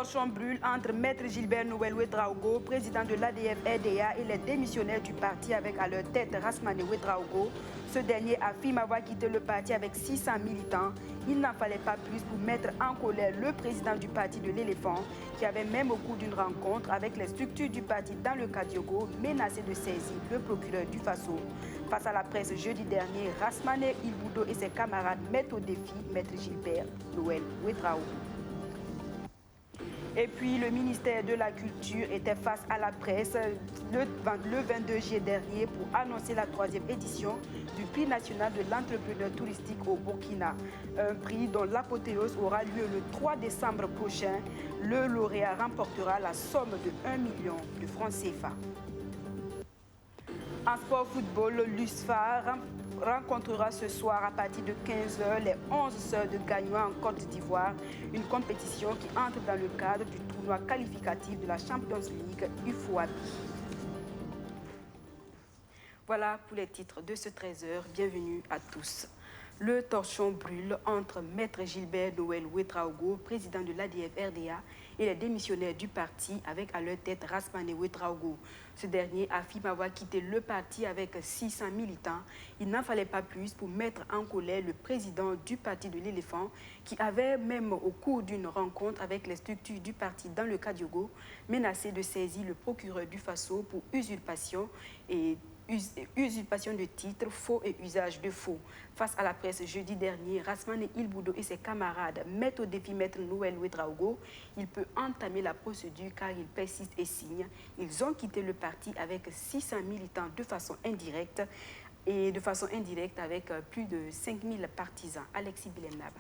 torchon brûle entre Maître Gilbert Noël Ouédraogo, président de l'ADF-RDA, et les démissionnaires du parti avec à leur tête Rasmané Ouédraogo. Ce dernier affirme avoir quitté le parti avec 600 militants. Il n'en fallait pas plus pour mettre en colère le président du parti de l'Éléphant, qui avait même au cours d'une rencontre avec les structures du parti dans le Kadiogo, menacé de saisir le procureur du Faso. Face à la presse jeudi dernier, Rasmané Ilboudo et ses camarades mettent au défi Maître Gilbert Noël Ouédraogo. Et puis, le ministère de la Culture était face à la presse le 22 juillet dernier pour annoncer la 3e édition du prix national de l'entrepreneur touristique au Burkina. Un prix dont l'apothéose aura lieu le 3 décembre prochain. Le lauréat remportera la somme de 1 million de francs CFA. En sport football, l'USFA rencontrera ce soir à partir de 15h les 11 sœurs de Gagnois en Côte d'Ivoire, une compétition qui entre dans le cadre du tournoi qualificatif de la Champions League UFOAB. Voilà pour les titres de ce 13h. Bienvenue à tous. Le torchon brûle entre Maître Gilbert Noël Ouédraogo, président de l'ADF-RDA, et les démissionnaires du parti avec à leur tête Rasmané Ouédraogo. Ce dernier affirme avoir quitté le parti avec 600 militants. Il n'en fallait pas plus pour mettre en colère le président du parti de l'Éléphant, qui avait même au cours d'une rencontre avec les structures du parti dans le Kadiogo, menacé de saisir le procureur du Faso pour usurpation de titres, faux et usage de faux. Face à la presse jeudi dernier, Rasmané Ilboudo et ses camarades mettent au défi Maître Noël Ouédraogo. Il peut entamer la procédure car il persiste et signe. Ils ont quitté le parti avec 600 militants de façon indirecte avec plus de 5000 partisans. Alexis Bilemnaba.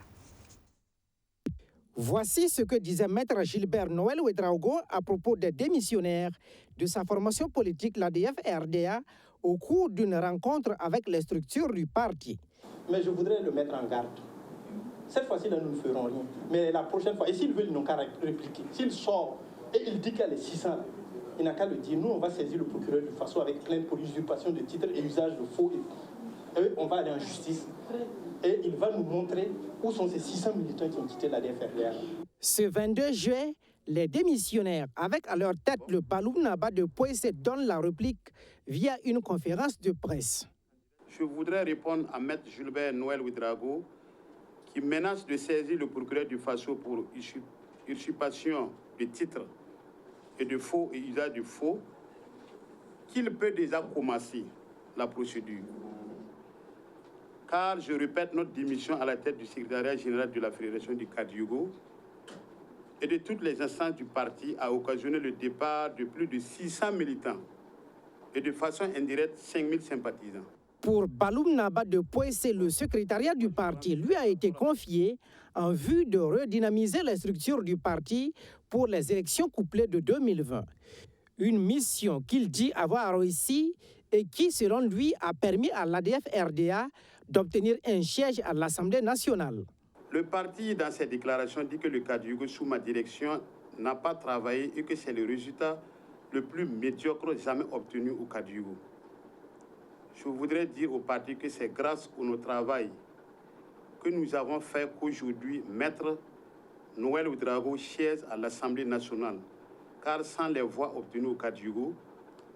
Voici ce que disait Maître Gilbert Noël Ouédraogo à propos des démissionnaires de sa formation politique, l'ADF-RDA, au cours d'une rencontre avec les structures du parti. Mais je voudrais le mettre en garde. Cette fois-ci, là, nous ne ferons rien. Mais la prochaine fois, et s'il veut, ils n'ont qu'à répliquer. S'il sort et il dit qu'il y a les 600, là, il n'a qu'à le dire. Nous, on va saisir le procureur du Faso avec plainte pour usurpation de titres et usage de faux. Et on va aller en justice. Et il va nous montrer où sont ces 600 militants qui ont quitté la DFRDA. Ce 22 juillet, les démissionnaires, avec à leur tête le Baloum Naba de Poissé, donnent la réplique via une conférence de presse. Je voudrais répondre à Maître Gilbert Noël Ouédraogo, qui menace de saisir le procureur du Faso pour usurpation de titres et de faux et usage de faux, qu'il peut déjà commencer la procédure. Car, je répète, notre démission à la tête du secrétariat général de la Fédération du Kadiogo et de toutes les instances du parti a occasionné le départ de plus de 600 militants et de façon indirecte 5000 sympathisants. Pour Baloum Naba de Poissé, le secrétariat du parti lui a été confié en vue de redynamiser les structures du parti pour les élections couplées de 2020. Une mission qu'il dit avoir réussi et qui, selon lui, a permis à l'ADF-RDA d'obtenir un siège à l'Assemblée nationale. Le parti, dans ses déclarations, dit que le Kadiogo, sous ma direction, n'a pas travaillé et que c'est le résultat le plus médiocre jamais obtenu au Kadiogo. Je voudrais dire au parti que c'est grâce à notre travail que nous avons fait qu'aujourd'hui, Maître Noël Ouédraogo siège à l'Assemblée nationale. Car sans les voix obtenues au Kadiogo,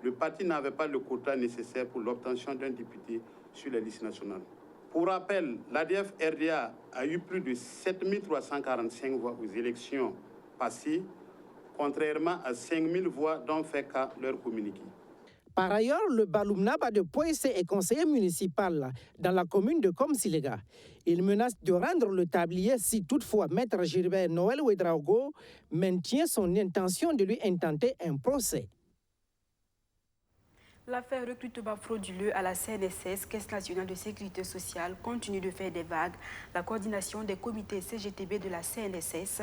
le parti n'avait pas le quota nécessaire pour l'obtention d'un député sur les listes nationales. Pour rappel, l'ADF-RDA a eu plus de 7345 voix aux élections passées, contrairement à 5000 voix dont fait cas leur communiqué. Par ailleurs, le Baloum Naba de Poissé est conseiller municipal dans la commune de Komsilega. Il menace de rendre le tablier si toutefois Maître Gilbert Noël Ouédraogo maintient son intention de lui intenter un procès. L'affaire recrutement frauduleux à la CNSS, Caisse nationale de sécurité sociale, continue de faire des vagues. La coordination des comités CGTB de la CNSS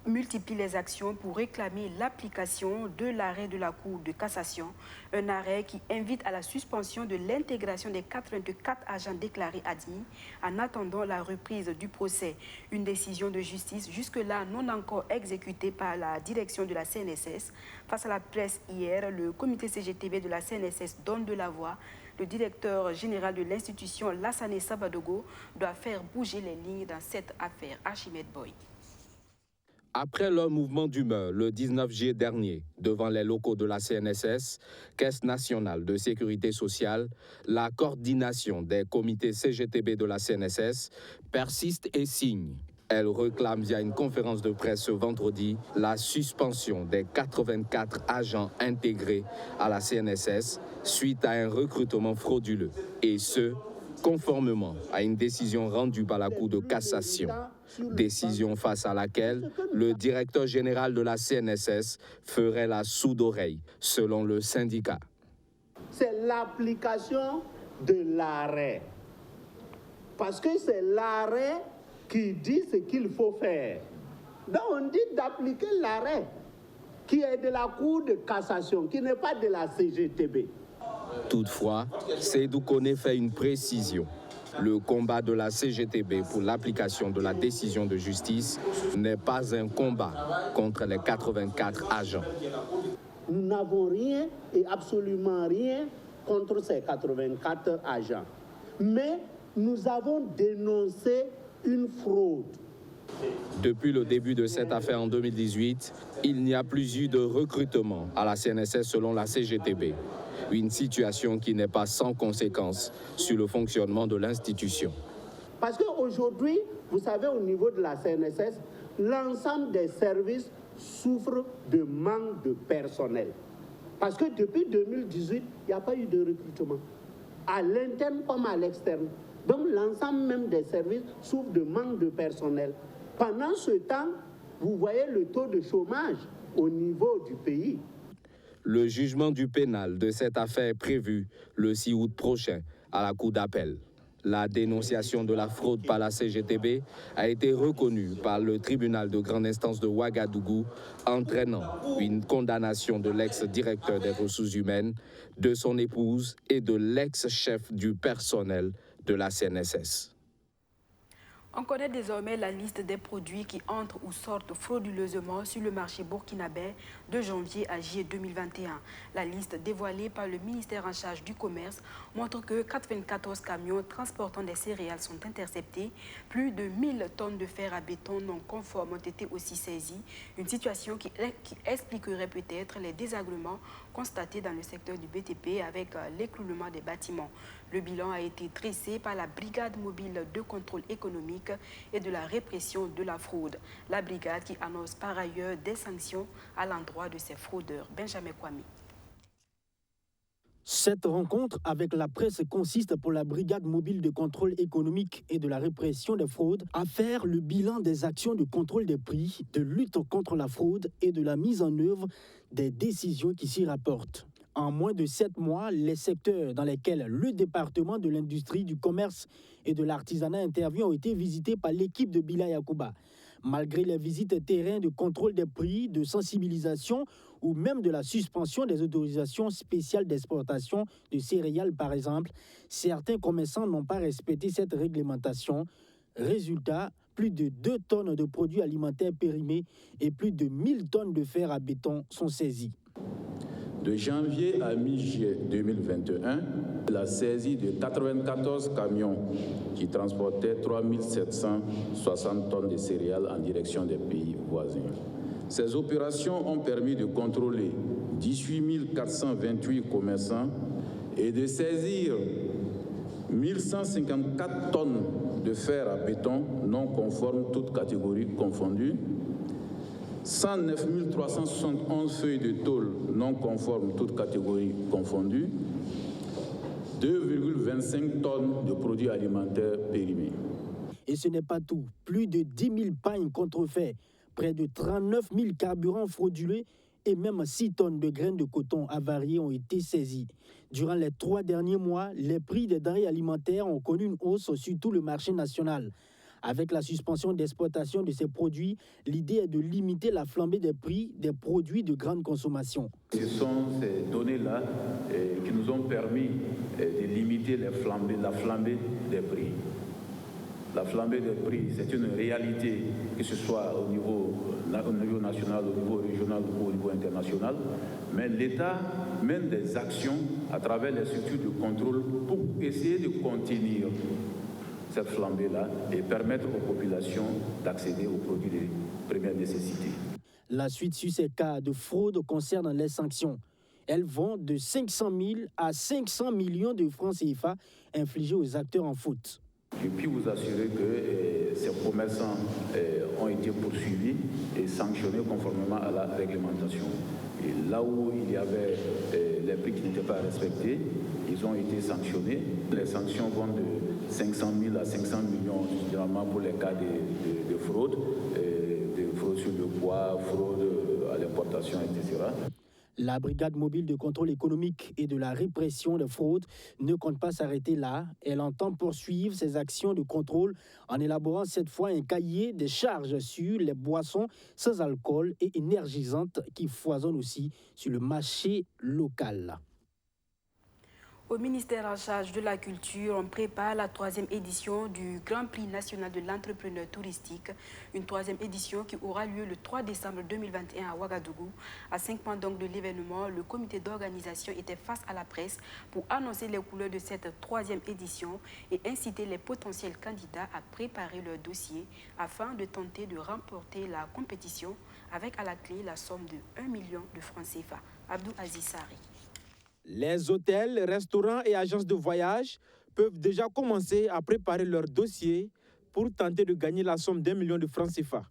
multiplie les actions pour réclamer l'application de l'arrêt de la Cour de cassation. Un arrêt qui invite à la suspension de l'intégration des 84 agents déclarés admis en attendant la reprise du procès. Une décision de justice jusque-là non encore exécutée par la direction de la CNSS. Face à la presse hier, le comité CGTB de la CNSS donne de la voix. Le directeur général de l'institution, Lassane Sabadogo, doit faire bouger les lignes dans cette affaire. Archimède Boy. Après leur mouvement d'humeur le 19 juillet dernier, devant les locaux de la CNSS, Caisse nationale de sécurité sociale, la coordination des comités CGTB de la CNSS persiste et signe. Elle réclame via une conférence de presse ce vendredi la suspension des 84 agents intégrés à la CNSS suite à un recrutement frauduleux. Et ce, conformément à une décision rendue par la Cour de cassation. Décision face à laquelle le directeur général de la CNSS ferait la sourde oreille, selon le syndicat. C'est l'application de l'arrêt. Parce que c'est l'arrêt qui dit ce qu'il faut faire. Donc on dit d'appliquer l'arrêt qui est de la Cour de cassation, qui n'est pas de la CGTB. Toutefois, Seydou Kone fait une précision. Le combat de la CGTB pour l'application de la décision de justice n'est pas un combat contre les 84 agents. Nous n'avons rien et absolument rien contre ces 84 agents. Mais nous avons dénoncé une fraude. Depuis le début de cette affaire en 2018, il n'y a plus eu de recrutement à la CNSS selon la CGTB. Une situation qui n'est pas sans conséquence sur le fonctionnement de l'institution. Parce qu'aujourd'hui, vous savez, au niveau de la CNSS, l'ensemble des services souffrent de manque de personnel. Parce que depuis 2018, il n'y a pas eu de recrutement, à l'interne comme à l'externe. Donc l'ensemble même des services souffre de manque de personnel. Pendant ce temps, vous voyez le taux de chômage au niveau du pays. Le jugement du pénal de cette affaire est prévu le 6 août prochain à la Cour d'appel. La dénonciation de la fraude par la CGTB a été reconnue par le tribunal de grande instance de Ouagadougou, entraînant une condamnation de l'ex-directeur des ressources humaines, de son épouse et de l'ex-chef du personnel de la CNSS. On connaît désormais la liste des produits qui entrent ou sortent frauduleusement sur le marché burkinabé de janvier à juillet 2021. La liste dévoilée par le ministère en charge du commerce montre que 94 camions transportant des céréales sont interceptés. Plus de 1000 tonnes de fer à béton non conformes ont été aussi saisies. Une situation qui expliquerait peut-être les désagréments constatés dans le secteur du BTP avec l'écroulement des bâtiments. Le bilan a été dressé par la brigade mobile de contrôle économique et de la répression de la fraude. La brigade qui annonce par ailleurs des sanctions à l'endroit de ces fraudeurs. Benjamin Kwame. Cette rencontre avec la presse consiste pour la brigade mobile de contrôle économique et de la répression des fraudes à faire le bilan des actions de contrôle des prix, de lutte contre la fraude et de la mise en œuvre des décisions qui s'y rapportent. En moins de 7 mois, les secteurs dans lesquels le département de l'industrie, du commerce et de l'artisanat intervient ont été visités par l'équipe de Bila Yacouba. Malgré les visites terrain de contrôle des prix, de sensibilisation ou même de la suspension des autorisations spéciales d'exportation de céréales par exemple, certains commerçants n'ont pas respecté cette réglementation. Résultat, plus de 2 tonnes de produits alimentaires périmés et plus de 1000 tonnes de fer à béton sont saisies. De janvier à mi-juillet 2021, la saisie de 94 camions qui transportaient 3760 tonnes de céréales en direction des pays voisins. Ces opérations ont permis de contrôler 18 428 commerçants et de saisir 1154 tonnes de fer à béton non conformes, toutes catégories confondues, 109 371 feuilles de tôle non conformes, toutes catégories confondues, 2,25 tonnes de produits alimentaires périmés. Et ce n'est pas tout. Plus de 10 000 pagnes contrefaits, près de 39 000 carburants frauduleux et même 6 tonnes de graines de coton avariées ont été saisies. Durant les 3 derniers mois, les prix des denrées alimentaires ont connu une hausse sur tout le marché national. Avec la suspension d'exploitation de ces produits, l'idée est de limiter la flambée des prix des produits de grande consommation. Ce sont ces données-là qui nous ont permis de limiter la flambée des prix. La flambée des prix, c'est une réalité, que ce soit au niveau national, au niveau régional ou au niveau international. Mais l'État mène des actions à travers les structures de contrôle pour essayer de contenir cette flambée-là et permettre aux populations d'accéder aux produits de première nécessité. La suite sur ces cas de fraude concerne les sanctions. Elles vont de 500 000 à 500 millions de francs CFA infligés aux acteurs en faute. Je puis vous assurer que ces commerçants ont été poursuivis et sanctionnés conformément à la réglementation. Et là où il y avait les prix qui n'étaient pas respectés, ils ont été sanctionnés. Les sanctions vont de 500 000 à 500 millions, généralement pour les cas de fraude, de fraude sur le poids, fraude à l'importation, etc. La brigade mobile de contrôle économique et de la répression des fraudes ne compte pas s'arrêter là. Elle entend poursuivre ses actions de contrôle en élaborant cette fois un cahier des charges sur les boissons sans alcool et énergisantes qui foisonnent aussi sur le marché local. Au ministère en charge de la culture, on prépare la 3e édition du Grand Prix national de l'entrepreneur touristique. Une 3e édition qui aura lieu le 3 décembre 2021 à Ouagadougou. À 5 mois donc de l'événement, le comité d'organisation était face à la presse pour annoncer les couleurs de cette 3e édition et inciter les potentiels candidats à préparer leur dossier afin de tenter de remporter la compétition avec à la clé la somme de 1 million de francs CFA. Abdou Aziz Sari. Les hôtels, restaurants et agences de voyage peuvent déjà commencer à préparer leur dossier pour tenter de gagner la somme d'1 million de francs CFA.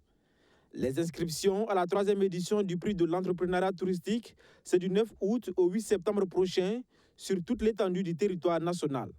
Les inscriptions à la 3e édition du prix de l'entrepreneuriat touristique, c'est du 9 août au 8 septembre prochain sur toute l'étendue du territoire national.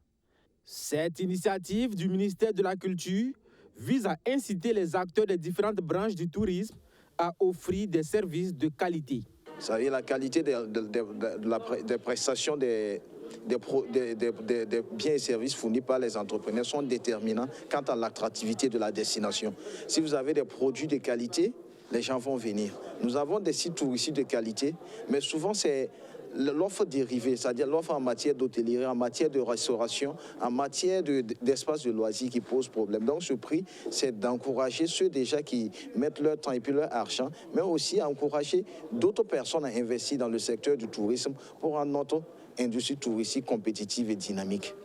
Cette initiative du ministère de la Culture vise à inciter les acteurs des différentes branches du tourisme à offrir des services de qualité. Ça veut dire la qualité des prestations des biens et services fournis par les entrepreneurs sont déterminants quant à l'attractivité de la destination. Si vous avez des produits de qualité, les gens vont venir. Nous avons des sites touristiques de qualité, mais souvent c'est l'offre dérivée, c'est-à-dire l'offre en matière d'hôtellerie, en matière de restauration, en matière d'espace de loisirs qui pose problème. Donc ce prix, c'est d'encourager ceux déjà qui mettent leur temps et puis leur argent, mais aussi encourager d'autres personnes à investir dans le secteur du tourisme pour rendre notre industrie touristique compétitive et dynamique.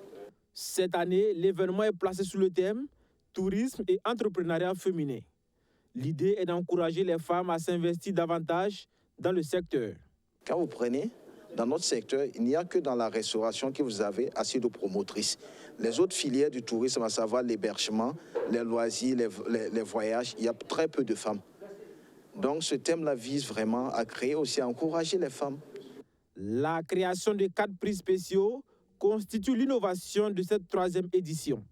Cette année, l'événement est placé sous le thème « Tourisme et entrepreneuriat féminin ». L'idée est d'encourager les femmes à s'investir davantage dans le secteur. Quand vous prenez dans notre secteur, il n'y a que dans la restauration que vous avez assez de promotrices. Les autres filières du tourisme, à savoir l'hébergement, les loisirs, les voyages, il y a très peu de femmes. Donc ce thème-là vise vraiment à créer aussi, à encourager les femmes. La création de 4 prix spéciaux constitue l'innovation de cette 3e édition.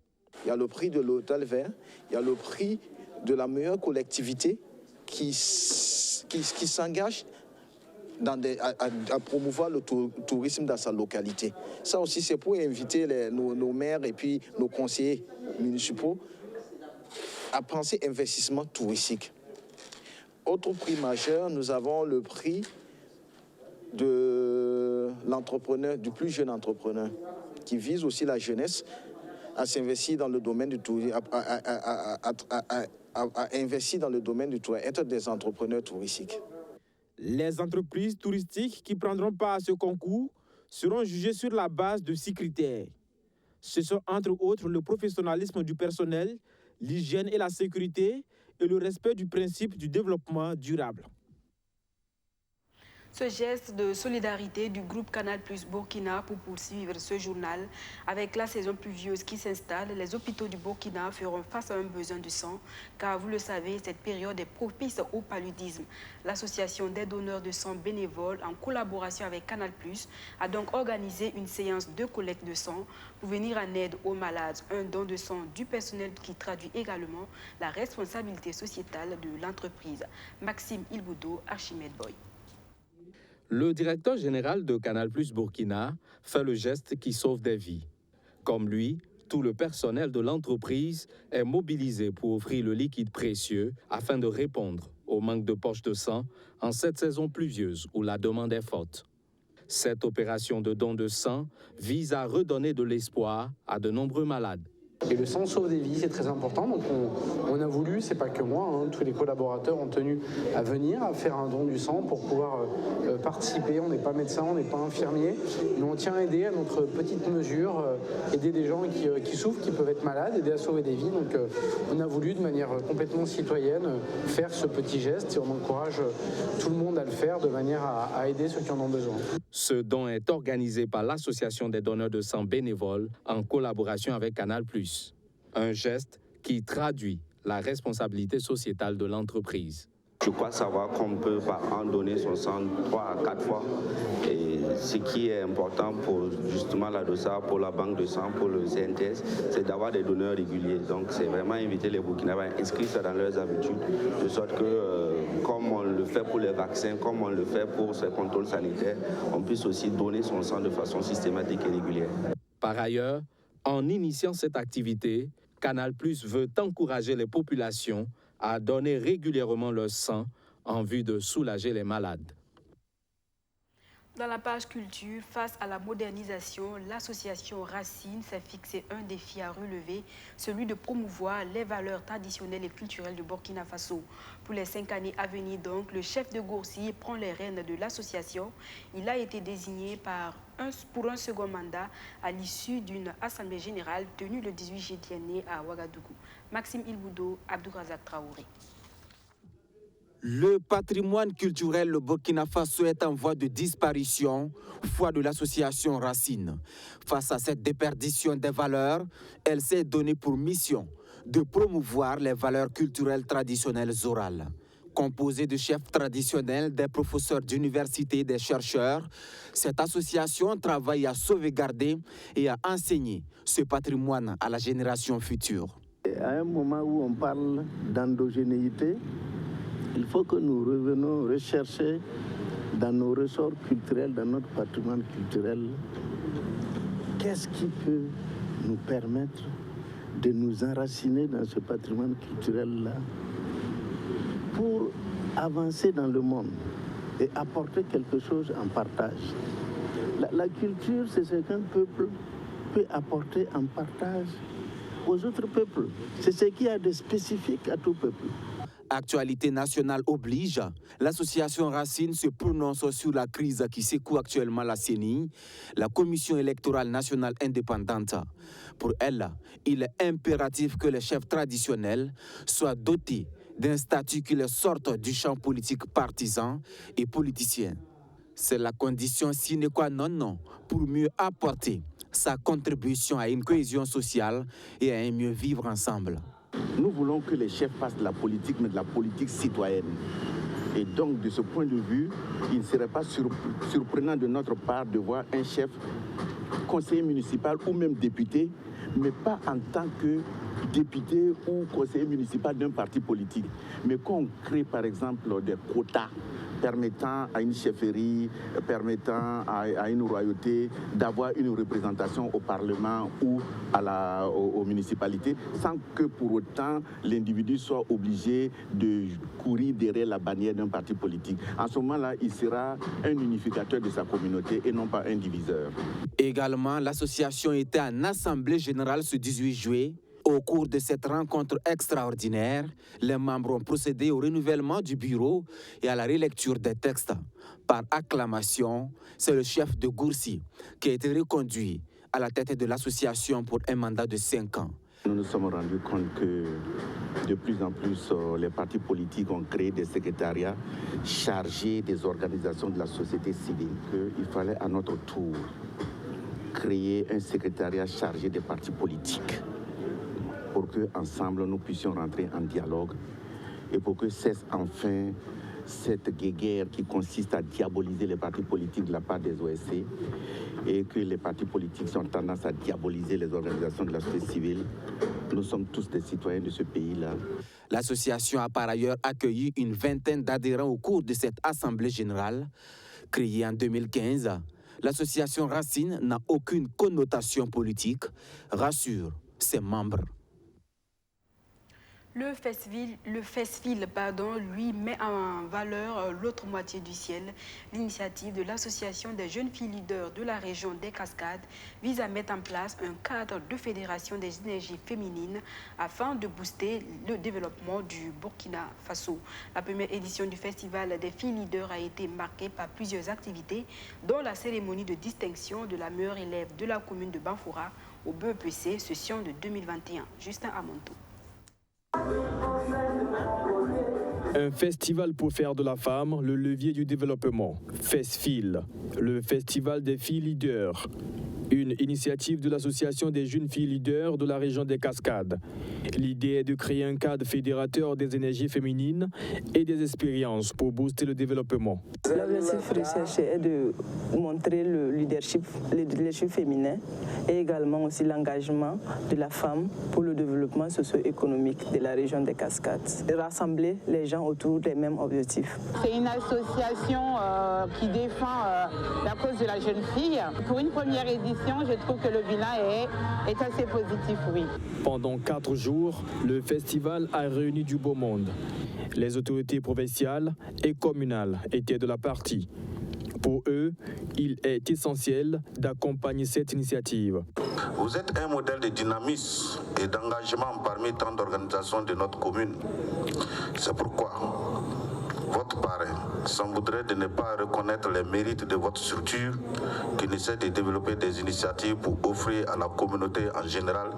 Il y a le prix de l'hôtel vert, il y a le prix de la meilleure collectivité qui s'engage à promouvoir le tourisme dans sa localité. Ça aussi, c'est pour inviter nos maires et puis nos conseillers municipaux à penser investissement touristique. Autre prix majeur, nous avons le prix de l'entrepreneur, du plus jeune entrepreneur, qui vise aussi la jeunesse à s'investir dans le domaine du tourisme, à investir dans le domaine du tourisme, être des entrepreneurs touristiques. Les entreprises touristiques qui prendront part à ce concours seront jugées sur la base de 6 critères. Ce sont entre autres le professionnalisme du personnel, l'hygiène et la sécurité et le respect du principe du développement durable. Ce geste de solidarité du groupe Canal+ Burkina pour poursuivre ce journal. Avec la saison pluvieuse qui s'installe, les hôpitaux du Burkina feront face à un besoin de sang, car vous le savez, cette période est propice au paludisme. L'association des donneurs de sang bénévoles, en collaboration avec Canal+, a donc organisé une séance de collecte de sang pour venir en aide aux malades. Un don de sang du personnel qui traduit également la responsabilité sociétale de l'entreprise. Maxime Ilboudo, Archimède Boy. Le directeur général de Canal+ Burkina fait le geste qui sauve des vies. Comme lui, tout le personnel de l'entreprise est mobilisé pour offrir le liquide précieux afin de répondre au manque de poches de sang en cette saison pluvieuse où la demande est forte. Cette opération de don de sang vise à redonner de l'espoir à de nombreux malades. Et le sang sauve des vies, c'est très important. Donc on a voulu, c'est pas que moi, hein, tous les collaborateurs ont tenu à venir, à faire un don du sang pour pouvoir participer. On n'est pas médecin, on n'est pas infirmier, mais on tient à aider à notre petite mesure, aider des gens qui souffrent, qui peuvent être malades, aider à sauver des vies. Donc on a voulu de manière complètement citoyenne faire ce petit geste et on encourage tout le monde à le faire de manière à aider ceux qui en ont besoin. Ce don est organisé par l'Association des donneurs de sang bénévoles en collaboration avec Canal+. Un geste qui traduit la responsabilité sociétale de l'entreprise. Je crois savoir qu'on peut par an donner son sang 3 à 4 fois. Et ce qui est important pour justement la DOSA, pour la banque de sang, pour le CNTS, c'est d'avoir des donneurs réguliers. Donc c'est vraiment inviter les Burkinabés à inscrire ça dans leurs habitudes, de sorte que comme on le fait pour les vaccins, comme on le fait pour ces contrôles sanitaires, on puisse aussi donner son sang de façon systématique et régulière. Par ailleurs, en initiant cette activité, Canal+ veut encourager les populations à donner régulièrement leur sang en vue de soulager les malades. Dans la page culture, face à la modernisation, l'association Racine s'est fixé un défi à relever, celui de promouvoir les valeurs traditionnelles et culturelles du Burkina Faso. Pour les 5 années à venir donc, le chef de Gourcy prend les rênes de l'association. Il a été désigné pour un second mandat à l'issue d'une assemblée générale tenue le 18 juillet dernier à Ouagadougou. Maxime Ilboudo, Abdourazak Traoré. Le patrimoine culturel au Burkina Faso est en voie de disparition, foi de l'association Racine. Face à cette déperdition des valeurs, elle s'est donnée pour mission de promouvoir les valeurs culturelles traditionnelles orales. Composée de chefs traditionnels, des professeurs d'université, des chercheurs, cette association travaille à sauvegarder et à enseigner ce patrimoine à la génération future. À un moment où on parle d'endogénéité, il faut que nous revenions rechercher dans nos ressorts culturels, dans notre patrimoine culturel, qu'est-ce qui peut nous permettre de nous enraciner dans ce patrimoine culturel-là pour avancer dans le monde et apporter quelque chose en partage. La culture, c'est ce qu'un peuple peut apporter en partage aux autres peuples. C'est ce qu'il y a de spécifique à tout peuple. Actualité nationale oblige, l'association Racine se prononce sur la crise qui secoue actuellement la CENI, la Commission électorale nationale indépendante. Pour elle, il est impératif que les chefs traditionnels soient dotés d'un statut qui les sorte du champ politique partisan et politicien. C'est la condition sine qua non pour mieux apporter sa contribution à une cohésion sociale et à un mieux vivre ensemble. Nous voulons que les chefs fassent de la politique, mais de la politique citoyenne. Et donc, de ce point de vue, il ne serait pas surprenant de notre part de voir un chef conseiller municipal ou même député, mais pas en tant que député ou conseiller municipal d'un parti politique, mais qu'on crée par exemple des quotas permettant à une chefferie, permettant à une royauté d'avoir une représentation au Parlement ou aux municipalités, sans que pour autant l'individu soit obligé de courir derrière la bannière d'un parti politique. En ce moment-là, il sera un unificateur de sa communauté et non pas un diviseur. Également, l'association était en assemblée générale ce 18 juillet. Au cours de cette rencontre extraordinaire, les membres ont procédé au renouvellement du bureau et à la relecture des textes. Par acclamation, c'est le chef de Gourcy qui a été reconduit à la tête de l'association pour un mandat de 5 ans. Nous nous sommes rendus compte que de plus en plus, les partis politiques ont créé des secrétariats chargés des organisations de la société civile, qu'il fallait à notre tour créer un secrétariat chargé des partis politiques, pour qu'ensemble nous puissions rentrer en dialogue et pour que cesse enfin cette guéguerre qui consiste à diaboliser les partis politiques de la part des OSC et que les partis politiques ont tendance à diaboliser les organisations de la société civile. Nous sommes tous des citoyens de ce pays-là. L'association a par ailleurs accueilli une vingtaine d'adhérents au cours de cette assemblée générale. Créée en 2015, l'association Racine n'a aucune connotation politique, rassure ses membres. Le FESFIL, lui met en valeur l'autre moitié du ciel. L'initiative de l'Association des jeunes filles leaders de la région des Cascades vise à mettre en place un cadre de fédération des énergies féminines afin de booster le développement du Burkina Faso. La première édition du Festival des filles leaders a été marquée par plusieurs activités, dont la cérémonie de distinction de la meilleure élève de la commune de Banfoura au BEPC, session de 2021. Justin Amonto. Un festival pour faire de la femme le levier du développement. FESFIL, le festival des filles leaders. Une initiative de l'Association des jeunes filles leaders de la région des Cascades. L'idée est de créer un cadre fédérateur des énergies féminines et des expériences pour booster le développement. L'objectif recherché est de montrer le leadership féminin et également aussi l'engagement de la femme pour le développement socio-économique de la région des Cascades. Et rassembler les gens autour des mêmes objectifs. C'est une association qui défend la cause de la jeune fille. Pour une première édition, je trouve que le bilan est assez positif, oui. Pendant 4 jours, le festival a réuni du beau monde. Les autorités provinciales et communales étaient de la partie. Pour eux, il est essentiel d'accompagner cette initiative. Vous êtes un modèle de dynamisme et d'engagement parmi tant d'organisations de notre commune. C'est pourquoi votre parrain s'en voudrait de ne pas reconnaître les mérites de votre structure qui essaie de développer des initiatives pour offrir à la communauté en général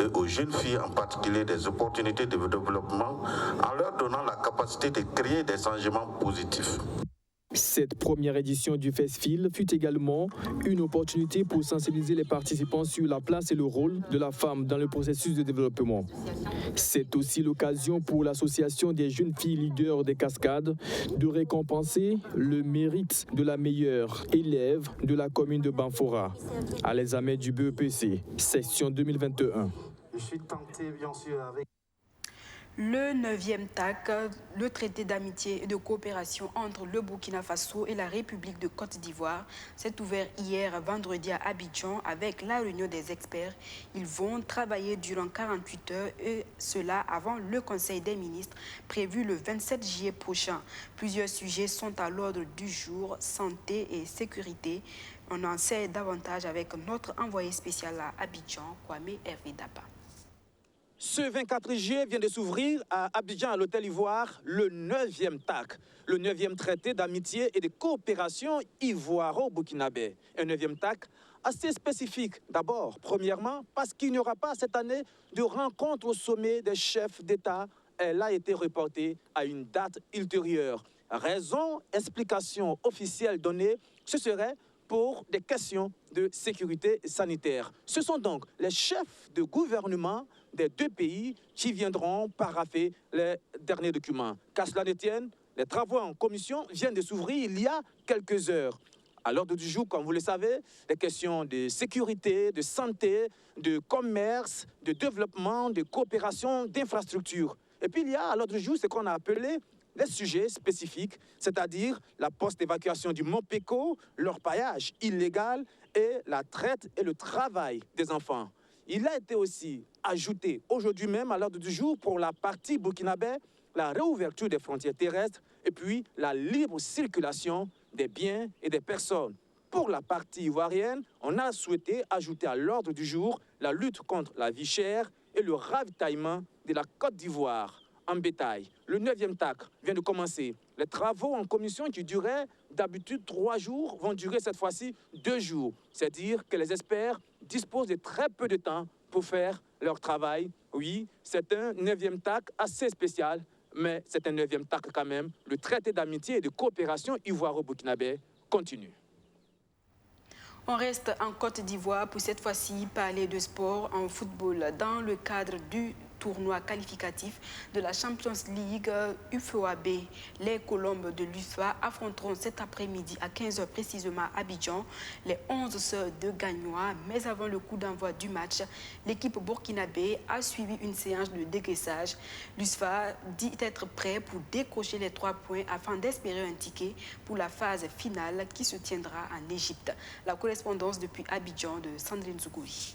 et aux jeunes filles en particulier des opportunités de développement en leur donnant la capacité de créer des changements positifs. Cette première édition du FESFIL fut également une opportunité pour sensibiliser les participants sur la place et le rôle de la femme dans le processus de développement. C'est aussi l'occasion pour l'Association des jeunes filles leaders des Cascades de récompenser le mérite de la meilleure élève de la commune de Banfoura à l'examen du BEPC, session 2021. Je suis tenté, bien sûr, avec... Le 9e TAC, le traité d'amitié et de coopération entre le Burkina Faso et la République de Côte d'Ivoire, s'est ouvert hier vendredi à Abidjan avec la réunion des experts. Ils vont travailler durant 48 heures et cela avant le Conseil des ministres prévu le 27 juillet prochain. Plusieurs sujets sont à l'ordre du jour, santé et sécurité. On en sait davantage avec notre envoyé spécial à Abidjan, Kwame Hervé Dapa. Ce 24 juillet vient de s'ouvrir à Abidjan, à l'Hôtel Ivoire, le 9e TAC, le 9e traité d'amitié et de coopération ivoiro-burkinabé. Un 9e TAC assez spécifique. D'abord, premièrement, parce qu'il n'y aura pas cette année de rencontre au sommet des chefs d'État. Elle a été reportée à une date ultérieure. Raison, explication officielle donnée, ce serait pour des questions de sécurité sanitaire. Ce sont donc les chefs de gouvernement des deux pays qui viendront parapher les derniers documents. Qu'à cela ne tienne, les travaux en commission viennent de s'ouvrir il y a quelques heures. À l'ordre du jour, comme vous le savez, les questions de sécurité, de santé, de commerce, de développement, de coopération, d'infrastructures. Et puis il y a à l'ordre du jour ce qu'on a appelé les sujets spécifiques, c'est-à-dire la post-évacuation du Mont Péco, l'orpaillage illégal et la traite et le travail des enfants. Il a été aussi ajouté aujourd'hui même à l'ordre du jour pour la partie burkinabé, la réouverture des frontières terrestres et puis la libre circulation des biens et des personnes. Pour la partie ivoirienne, on a souhaité ajouter à l'ordre du jour la lutte contre la vie chère et le ravitaillement de la Côte d'Ivoire en bétail. Le 9e TAC vient de commencer. Les travaux en commission qui duraient d'habitude 3 jours vont durer cette fois-ci 2 jours. C'est-à-dire que les experts disposent de très peu de temps pour faire leur travail. Oui, c'est un 9e TAC assez spécial, mais c'est un 9e TAC quand même. Le traité d'amitié et de coopération ivoiro-burkinabé continue. On reste en Côte d'Ivoire pour cette fois-ci parler de sport en football dans le cadre du tournoi qualificatif de la Champions League UFOAB. Les Colombes de l'UFA affronteront cet après-midi à 15h précisément à Abidjan les 11 sœurs de Gagnois. Mais avant le coup d'envoi du match, l'équipe burkinabé a suivi une séance de dégraissage. L'UFA dit être prêt pour décrocher les 3 points afin d'espérer un ticket pour la phase finale qui se tiendra en Égypte. La correspondance depuis Abidjan de Sandrine Zougouri.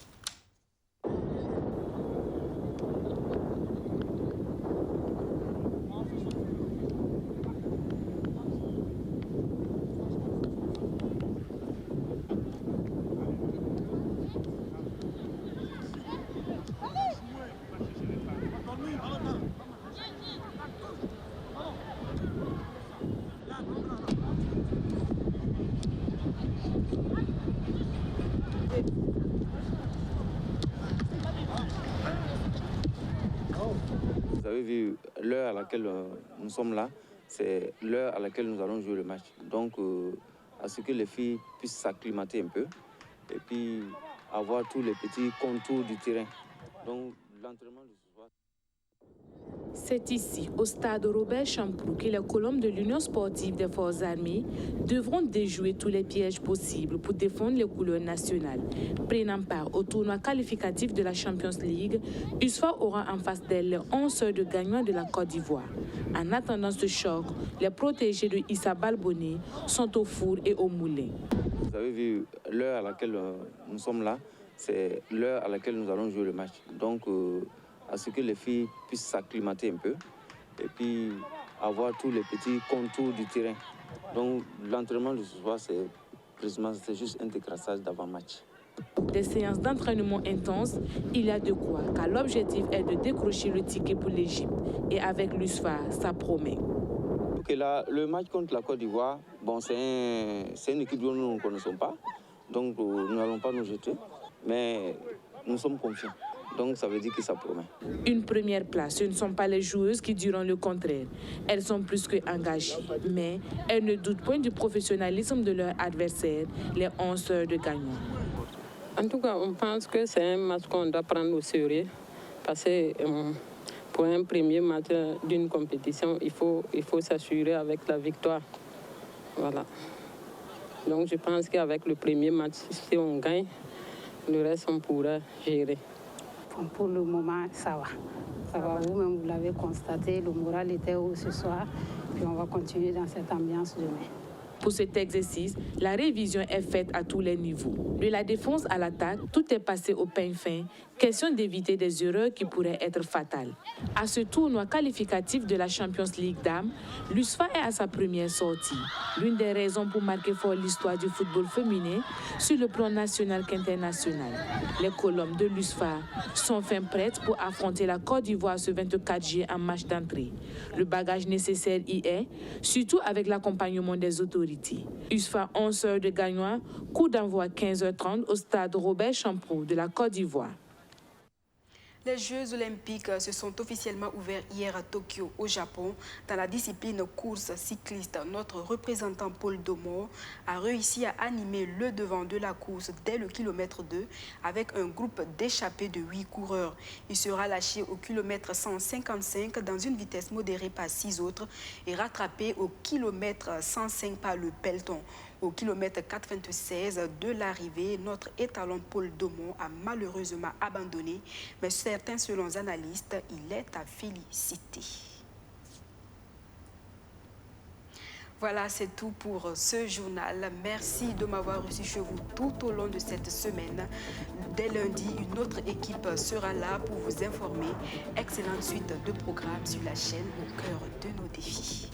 vu l'heure à laquelle nous sommes là, c'est l'heure à laquelle nous allons jouer le match. Donc, à ce que les filles puissent s'acclimater un peu et puis avoir tous les petits contours du terrain. Donc, l'entraînement de ce soir. C'est ici, au stade Robert Champrou, que les colonnes de l'Union sportive des forces armées devront déjouer tous les pièges possibles pour défendre les couleurs nationales. Prenant part au tournoi qualificatif de la Champions League, USFA aura en face d'elle les 11 sœurs de gagnants de la Côte d'Ivoire. En attendant ce choc, les protégés de Issa Balbonné sont au four et au moulin. Vous avez vu l'heure à laquelle nous sommes là, c'est l'heure à laquelle nous allons jouer le match. Donc, à ce que les filles puissent s'acclimater un peu et puis avoir tous les petits contours du terrain. Donc, l'entraînement de ce soir, c'est juste un décrassage d'avant-match. Des séances d'entraînement intenses, il y a de quoi, car l'objectif est de décrocher le ticket pour l'Égypte. Et avec l'USFA, ça promet. Ok, là, le match contre la Côte d'Ivoire, bon, c'est une équipe dont nous ne connaissons pas, donc nous n'allons pas nous jeter, mais nous sommes confiants. Donc ça veut dire que ça promet. Une première place, ce ne sont pas les joueuses qui diront le contraire. Elles sont plus que engagées, mais elles ne doutent point du professionnalisme de leur adversaire, les 11 sœurs de gagnants. En tout cas, on pense que c'est un match qu'on doit prendre au sérieux, parce que pour un premier match d'une compétition, il faut s'assurer avec la victoire. Voilà. Donc je pense qu'avec le premier match, si on gagne, le reste on pourra gérer. Pour le moment, ça va. Ça va, vous-même, vous l'avez constaté, le moral était haut ce soir, puis on va continuer dans cette ambiance demain. Pour cet exercice, la révision est faite à tous les niveaux. De la défense à l'attaque, tout est passé au peigne fin. Question d'éviter des erreurs qui pourraient être fatales. À ce tournoi qualificatif de la Champions League Dames, l'USFA est à sa première sortie. L'une des raisons pour marquer fort l'histoire du football féminin sur le plan national qu'international. Les colonnes de l'USFA sont fin prêtes pour affronter la Côte d'Ivoire ce 24 juillet en match d'entrée. Le bagage nécessaire y est, surtout avec l'accompagnement des autorités. USFA 11 heures de gagnants, coup d'envoi 15h30 au stade Robert Champrou de la Côte d'Ivoire. Les Jeux olympiques se sont officiellement ouverts hier à Tokyo, au Japon. Dans la discipline course cycliste, notre représentant Paul Domo a réussi à animer le devant de la course dès le kilomètre 2 avec un groupe d'échappés de 8 coureurs. Il sera lâché au kilomètre 155 dans une vitesse modérée par 6 autres et rattrapé au kilomètre 105 par le peloton. Au kilomètre 96 de l'arrivée, notre étalon Paul Domon a malheureusement abandonné, mais certains, selon analystes, il est à féliciter. Voilà, c'est tout pour ce journal. Merci de m'avoir reçu chez vous tout au long de cette semaine. Dès lundi, une autre équipe sera là pour vous informer. Excellente suite de programmes sur la chaîne au cœur de nos défis.